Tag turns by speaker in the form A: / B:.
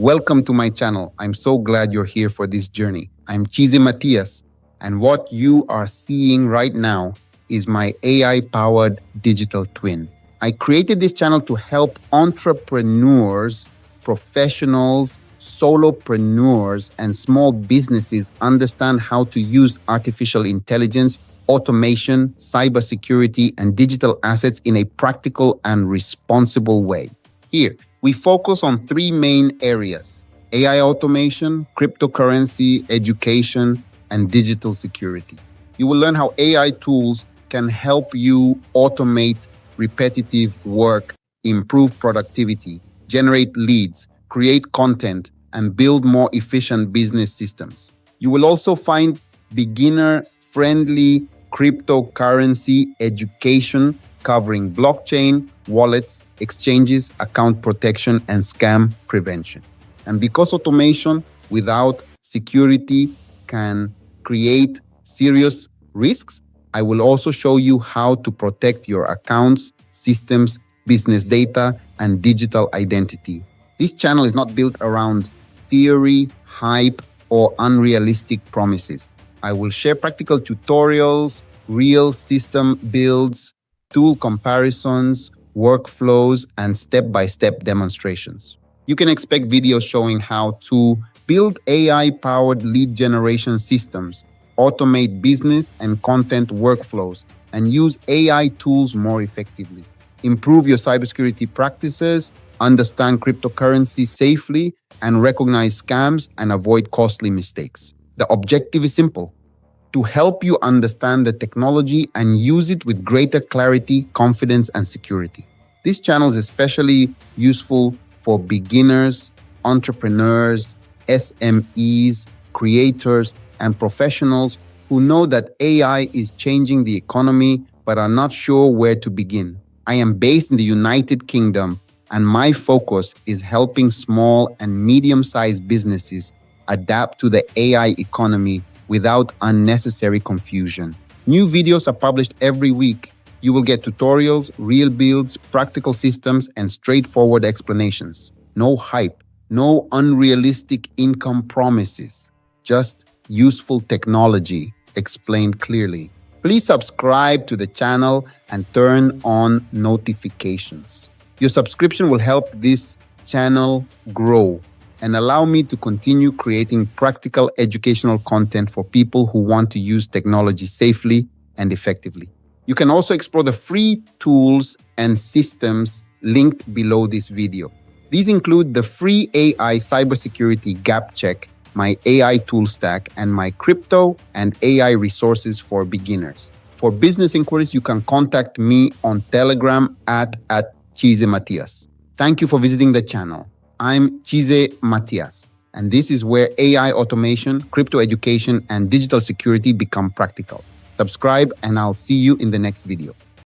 A: Welcome to my channel. I'm so glad you're here for this journey. I'm Tchize Matias, and what you are seeing right now is my AI-powered digital twin. I created this channel to help entrepreneurs, professionals, solopreneurs, and small businesses understand how to use artificial intelligence, automation, cybersecurity, and digital assets in a practical and responsible way. Here, we focus on three main areas: AI automation, cryptocurrency, education, and digital security. You will learn how AI tools can help you automate repetitive work, improve productivity, generate leads, create content, and build more efficient business systems. You will also find beginner-friendly cryptocurrency education covering blockchain, wallets, exchanges, account protection, and scam prevention. And because automation without security can create serious risks, I will also show you how to protect your accounts, systems, business data, and digital identity. This channel is not built around theory, hype, or unrealistic promises. I will share practical tutorials, real system builds, tool comparisons, workflows, and step-by-step demonstrations. You can expect videos showing how to build AI-powered lead generation systems, automate business and content workflows, and use AI tools more effectively. Improve your cybersecurity practices, understand cryptocurrency safely, and recognize scams and avoid costly mistakes. The objective is simple: to help you understand the technology and use it with greater clarity, confidence, and security. This channel is especially useful for beginners, entrepreneurs, SMEs, creators, and professionals who know that AI is changing the economy but are not sure where to begin. I am based in the United Kingdom, and my focus is helping small and medium-sized businesses adapt to the AI economy without unnecessary confusion. New videos are published every week. You will get tutorials, real builds, practical systems, and straightforward explanations. No hype, no unrealistic income promises, just useful technology explained clearly. Please subscribe to the channel and turn on notifications. Your subscription will help this channel grow and allow me to continue creating practical educational content for people who want to use technology safely and effectively. You can also explore the free tools and systems linked below this video. These include the free AI cybersecurity gap check, my AI tool stack, and my crypto and AI resources for beginners. For business inquiries, you can contact me on Telegram at Tchize Matias. Thank you for visiting the channel. I'm Tchize Matias, and this is where AI automation, crypto education, and digital security become practical. Subscribe, and I'll see you in the next video.